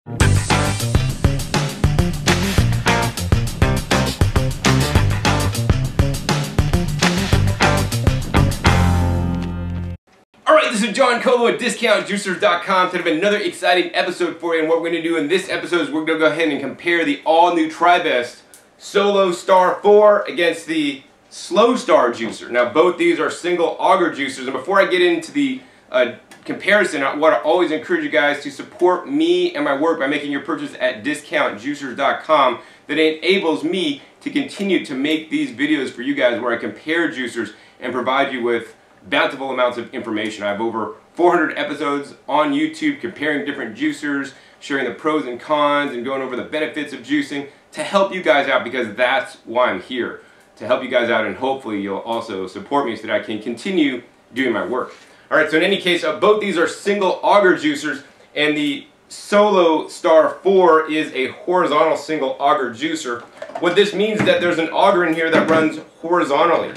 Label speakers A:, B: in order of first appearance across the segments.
A: Alright, this is John Colo at discountjuicers.com. Today we have another exciting episode for you, and what we're going to do in this episode is we're going to go ahead and compare the all-new Tri-Best Solostar 4 against the Slowstar juicer. Now both these are single auger juicers, and before I get into the comparison, I want to always encourage you guys to support me and my work by making your purchase at discountjuicers.com. That enables me to continue to make these videos for you guys where I compare juicers and provide you with bountiful amounts of information. I have over 400 episodes on YouTube comparing different juicers, sharing the pros and cons, and going over the benefits of juicing to help you guys out, because that's why I'm here, to help you guys out, and hopefully you'll also support me so that I can continue doing my work. Alright, so in any case, both these are single auger juicers, and the Solostar 4 is a horizontal single auger juicer. What this means is that there's an auger in here that runs horizontally.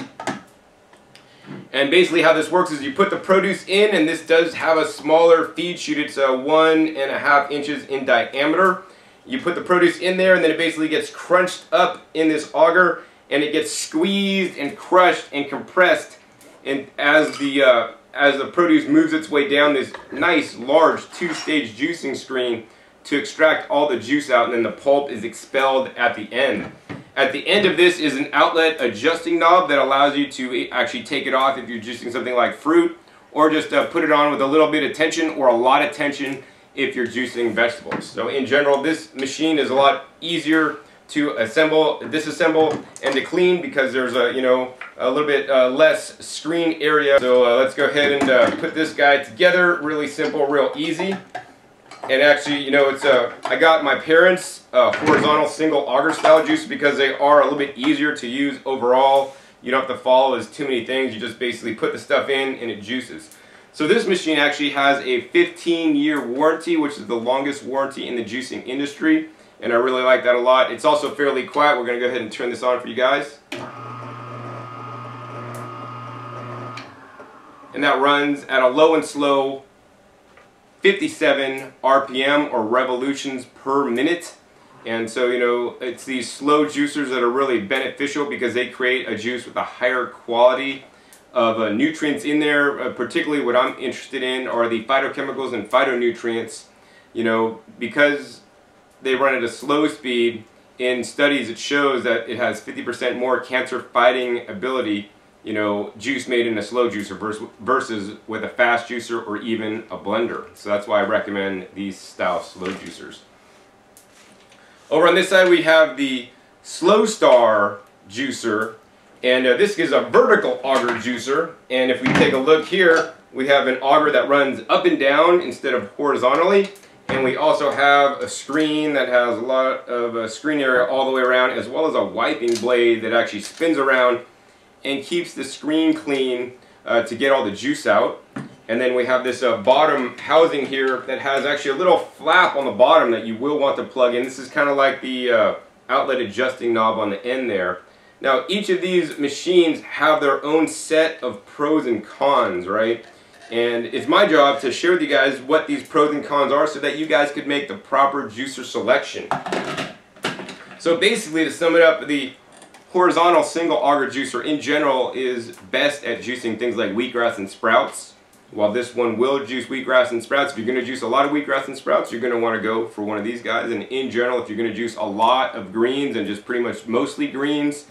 A: And basically how this works is you put the produce in, and this does have a smaller feed chute. It's 1.5 inches in diameter. You put the produce in there, and then it basically gets crunched up in this auger, and it gets squeezed and crushed and compressed, and as the produce moves its way down this nice large two-stage juicing screen to extract all the juice out, and then the pulp is expelled at the end. At the end of this is an outlet adjusting knob that allows you to actually take it off if you're juicing something like fruit, or just put it on with a little bit of tension or a lot of tension if you're juicing vegetables. So in general, this machine is a lot easier to assemble, disassemble, and to clean because there's a little bit less screen area. So let's go ahead and put this guy together. Really simple, real easy. And actually, it's I got my parents horizontal single auger style juicer because they are a little bit easier to use overall. You don't have to follow as too many things. You just basically put the stuff in and it juices. So this machine actually has a 15-year warranty, which is the longest warranty in the juicing industry, and I really like that a lot. It's also fairly quiet. We're going to go ahead and turn this on for you guys. And that runs at a low and slow 57 RPM, or revolutions per minute. And so, it's these slow juicers that are really beneficial because they create a juice with a higher quality of nutrients in there. Particularly what I'm interested in are the phytochemicals and phytonutrients. Because they run at a slow speed, in studies it shows that it has 50% more cancer fighting ability, juice made in a slow juicer versus with a fast juicer or even a blender. So that's why I recommend these style slow juicers. Over on this side we have the Slowstar juicer, and this is a vertical auger juicer. And if we take a look here, we have an auger that runs up and down instead of horizontally, and we also have a screen that has a lot of screen area all the way around, as well as a wiping blade that actually spins around and keeps the screen clean to get all the juice out. And then we have this bottom housing here that has actually a little flap on the bottom that you will want to plug in. This is kind of like the outlet adjusting knob on the end there. Now each of these machines have their own set of pros and cons, right? And it's my job to share with you guys what these pros and cons are so that you guys could make the proper juicer selection. So basically, to sum it up, the horizontal single auger juicer in general is best at juicing things like wheatgrass and sprouts. While this one will juice wheatgrass and sprouts, if you're going to juice a lot of wheatgrass and sprouts, you're going to want to go for one of these guys. And in general, if you're going to juice a lot of greens and just pretty much mostly greens,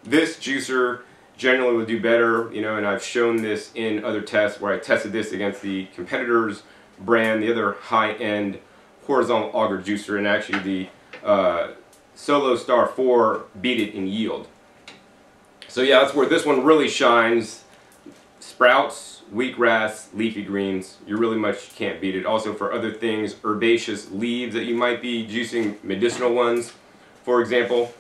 A: this juicer generally will do better. And I've shown this in other tests where I tested this against the competitor's brand, the other high-end horizontal auger juicer, and actually the Solostar 4 beat it in yield. So yeah, that's where this one really shines. Sprouts, wheatgrass, leafy greens, you really much can't beat it. Also for other things, herbaceous leaves that you might be juicing, medicinal ones, for example,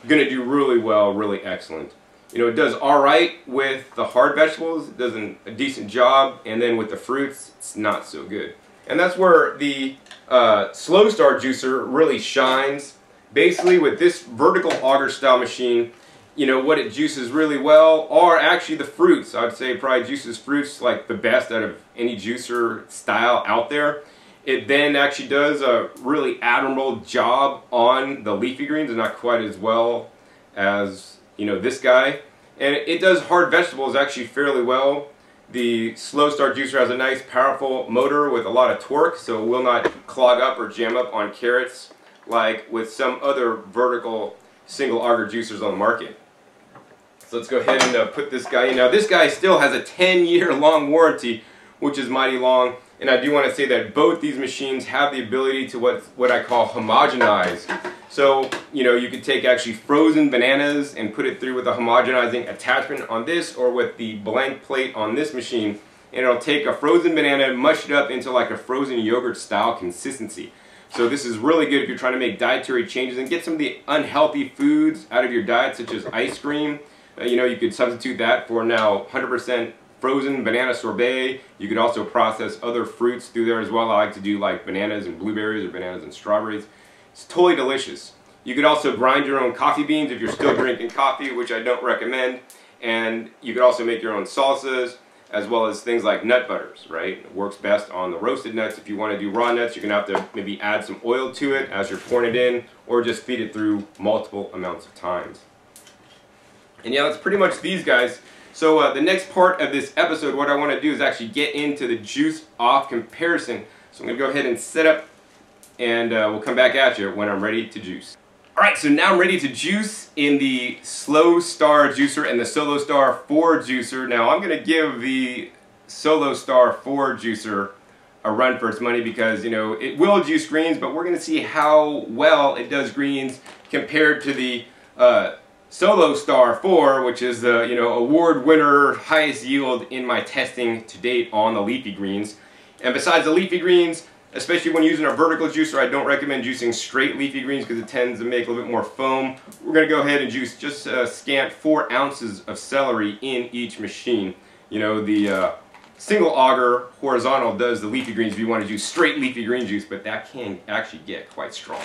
A: going to do really well, really excellent. It does alright with the hard vegetables, it does a decent job, and then with the fruits, it's not so good. And that's where the Slowstar juicer really shines. Basically, with this vertical auger style machine, what it juices really well are actually the fruits. I'd say it probably juices fruits like the best out of any juicer style out there. It then actually does a really admirable job on the leafy greens, and not quite as well as, you know, this guy. And it does hard vegetables actually fairly well. The Slowstar juicer has a nice powerful motor with a lot of torque, so it will not clog up or jam up on carrots like with some other vertical single auger juicers on the market. So let's go ahead and put this guy in. Now this guy still has a 10-year long warranty, which is mighty long. And I do want to say that both these machines have the ability to what I call homogenize. So, you know, you could take actually frozen bananas and put it through with a homogenizing attachment on this, or with the blank plate on this machine, and it'll take a frozen banana, mush it up into like a frozen yogurt style consistency. So this is really good if you're trying to make dietary changes and get some of the unhealthy foods out of your diet, such as ice cream. You know, you could substitute that for now 100% frozen banana sorbet. You could also process other fruits through there as well. I like to do like bananas and blueberries, or bananas and strawberries. It's totally delicious. You could also grind your own coffee beans if you're still drinking coffee, which I don't recommend. And you could also make your own salsas, as well as things like nut butters, right? It works best on the roasted nuts. If you want to do raw nuts, you're going to have to maybe add some oil to it as you're pouring it in, or just feed it through multiple amounts of times. And yeah, that's pretty much these guys. So the next part of this episode, what I want to do is actually get into the juice off comparison. So I'm going to go ahead and set up, and we'll come back at you when I'm ready to juice. Alright, so now I'm ready to juice in the Slowstar juicer and the Solostar 4 juicer. Now I'm going to give the Solostar 4 juicer a run for its money, because, you know, it will juice greens, but we're going to see how well it does greens compared to the Solostar 4, which is the, you know, award winner, highest yield in my testing to date on the leafy greens. And besides the leafy greens, especially when using a vertical juicer, I don't recommend juicing straight leafy greens because it tends to make a little bit more foam. We're going to go ahead and juice just scant 4 ounces of celery in each machine. You know, the single auger horizontal does the leafy greens if you want to do straight leafy green juice, but that can actually get quite strong.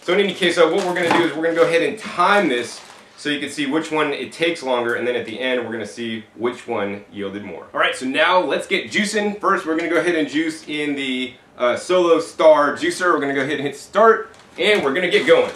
A: So in any case, what we're going to do is we're going to go ahead and time this, so you can see which one it takes longer, and then at the end we're going to see which one yielded more. Alright, so now let's get juicing. First we're going to go ahead and juice in the Solostar juicer. We're going to go ahead and hit start, and we're going to get going.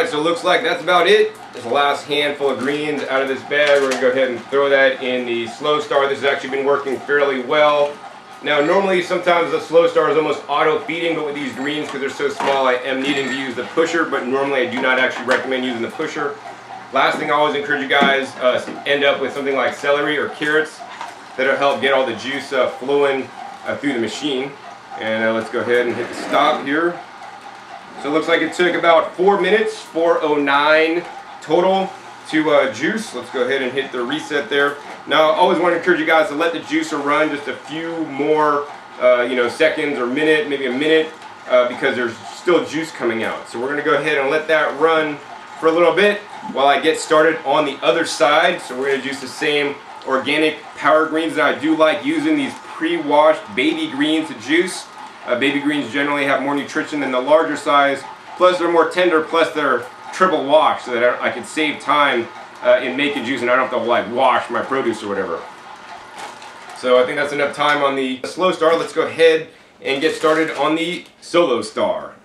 A: So it looks like that's about it. There's the last handful of greens out of this bag. We're going to go ahead and throw that in the Slowstar. This has actually been working fairly well. Now normally sometimes the Slowstar is almost auto feeding, but with these greens, because they're so small, I am needing to use the pusher, but normally I do not actually recommend using the pusher. Last thing I always encourage you guys end up with something like celery or carrots that'll help get all the juice flowing through the machine. And let's go ahead and hit the stop here. So it looks like it took about 4 minutes, 4:09 total to juice. Let's go ahead and hit the reset there. Now I always want to encourage you guys to let the juicer run just a few more you know, seconds or minute, maybe a minute, because there's still juice coming out. So we're going to go ahead and let that run for a little bit while I get started on the other side. So we're going to juice the same organic power greens. Now I do like using these pre-washed baby greens to juice. Baby greens generally have more nutrition than the larger size, plus they're more tender, plus they're triple washed, so that I can save time in making juice and I don't have to like wash my produce or whatever. So I think that's enough time on the Slowstar. Let's go ahead and get started on the Solostar.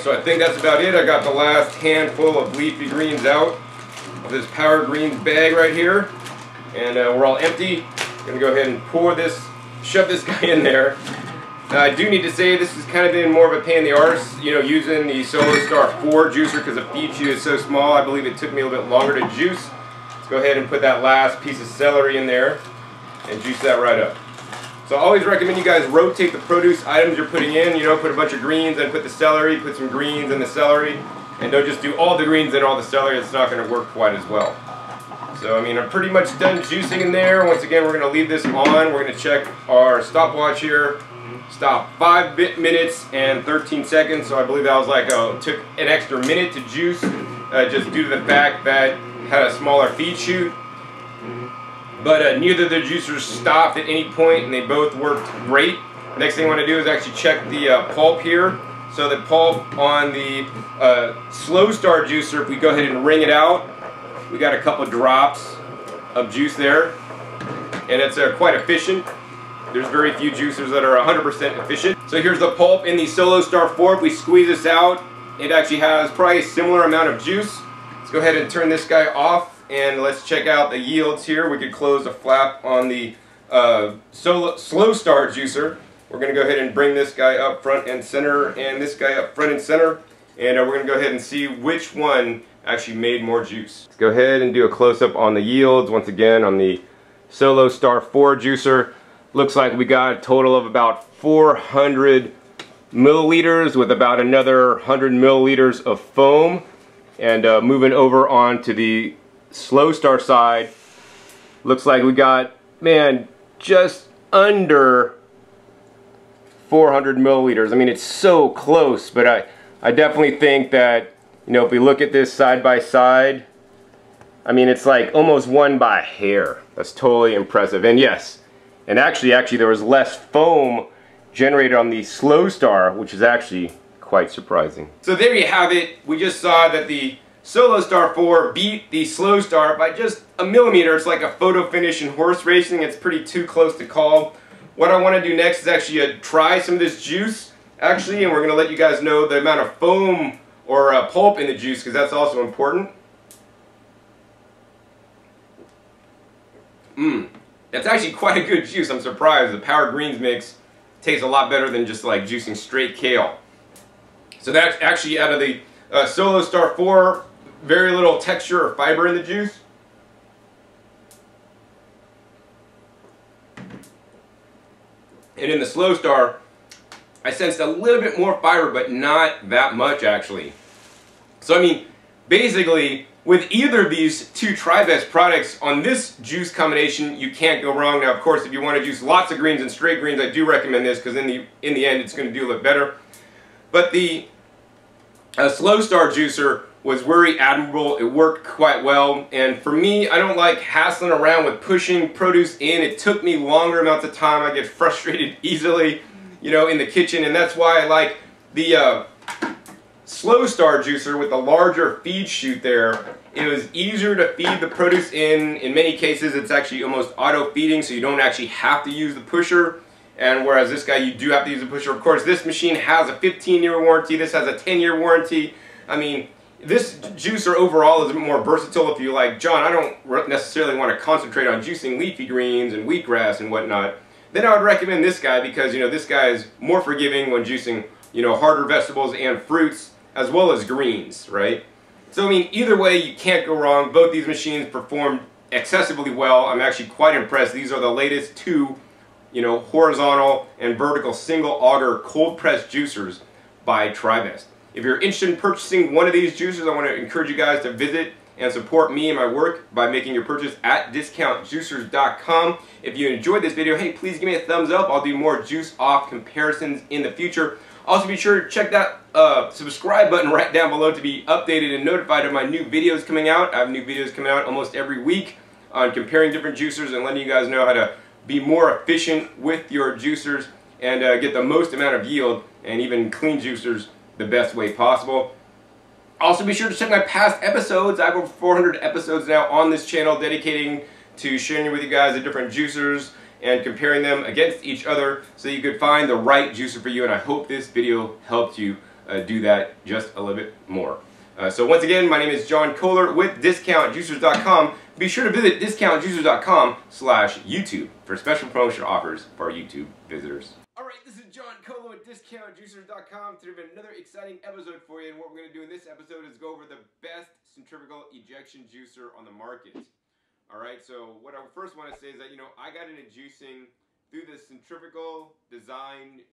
A: So I think that's about it. I got the last handful of leafy greens out of this power greens bag right here, and we're all empty. I'm gonna go ahead and pour this, shove this guy in there. I do need to say this has kind of been more of a pain in the arse, you know, using the Solostar 4 juicer because the feed chute is so small. I believe it took me a little bit longer to juice. Let's go ahead and put that last piece of celery in there and juice that right up. So I always recommend you guys rotate the produce items you're putting in. You know, put a bunch of greens and put the celery, put some greens in the celery, and don't just do all the greens and all the celery. It's not going to work quite as well. So I mean, I'm pretty much done juicing in there. Once again, we're gonna leave this on. We're gonna check our stopwatch here. Stop 5 minutes and 13 seconds. So I believe that was like took an extra minute to juice, just due to the fact that had a smaller feed chute. But neither of the juicers stopped at any point, and they both worked great. Next thing I want to do is actually check the pulp here. So the pulp on the Slowstar juicer, if we go ahead and wring it out, we got a couple drops of juice there, and it's quite efficient. There's very few juicers that are 100% efficient. So here's the pulp in the Solostar 4. If we squeeze this out, it actually has probably a similar amount of juice. Let's go ahead and turn this guy off, and let's check out the yields here. We could close the flap on the Slowstar juicer. We're going to go ahead and bring this guy up front and center, and this guy up front and center, and we're going to go ahead and see which one actually made more juice. Let's go ahead and do a close-up on the yields once again on the Solostar 4 juicer. Looks like we got a total of about 400 milliliters with about another 100 milliliters of foam. And moving over on to the Slowstar side, looks like we got, man, just under 400 milliliters. I mean, it's so close, but I definitely think that, you know, if we look at this side by side, I mean, it's like almost one by a hair. That's totally impressive. And yes, and actually there was less foam generated on the Slowstar, which is actually quite surprising. So there you have it. We just saw that the Solostar 4 beat the Slowstar by just a millimeter. It's like a photo finish in horse racing. It's pretty too close to call. What I want to do next is actually try some of this juice, actually, and we're going to let you guys know the amount of foam or pulp in the juice, because that's also important. That's actually quite a good juice. I'm surprised. The Power Greens mix tastes a lot better than just like juicing straight kale. So that's actually out of the Solostar 4, very little texture or fiber in the juice. And in the Slowstar, I sensed a little bit more fiber, but not that much actually. So I mean, basically, with either of these two TriBest products on this juice combination, you can't go wrong. Now, of course, if you want to juice lots of greens and straight greens, I do recommend this, because in the end, it's going to do a little better. But the Slowstar juicer was very admirable. It worked quite well, and for me, I don't like hassling around with pushing produce in. It took me longer amounts of time. I get frustrated easily, you know, in the kitchen, and that's why I like the Slowstar juicer with the larger feed chute there. It was easier to feed the produce in. In many cases, it's actually almost auto feeding, so you don't actually have to use the pusher. And whereas this guy, you do have to use the pusher. Of course, this machine has a 15-year warranty. This has a 10-year warranty. I mean, this juicer overall is more versatile. If you're like, John, I don't necessarily want to concentrate on juicing leafy greens and wheatgrass and whatnot, then I would recommend this guy, because, you know, this guy is more forgiving when juicing, you know, harder vegetables and fruits, as well as greens, right? So, I mean, either way, you can't go wrong. Both these machines perform excessively well. I'm actually quite impressed. These are the latest two, you know, horizontal and vertical single auger cold press juicers by TriBest. If you're interested in purchasing one of these juicers, I want to encourage you guys to visit and support me and my work by making your purchase at discountjuicers.com. If you enjoyed this video, hey, please give me a thumbs up. I'll do more juice off comparisons in the future. Also, be sure to check that subscribe button right down below to be updated and notified of my new videos coming out. I have new videos coming out almost every week on comparing different juicers and letting you guys know how to be more efficient with your juicers and get the most amount of yield, and even clean juicers the best way possible. Also, be sure to check my past episodes. I have over 400 episodes now on this channel dedicating to sharing with you guys the different juicers and comparing them against each other so you could find the right juicer for you, and I hope this video helped you do that just a little bit more. So once again, my name is John Kohler with discountjuicers.com. Be sure to visit discountjuicers.com/YouTube for special promotion offers for our YouTube visitors. Alright, this is John Kohler with discountjuicers.com. Today we have another exciting episode for you, and what we're going to do in this episode is go over the best centrifugal ejection juicer on the market. Alright, so what I first want to say is that, you know, I got into juicing through the centrifugal design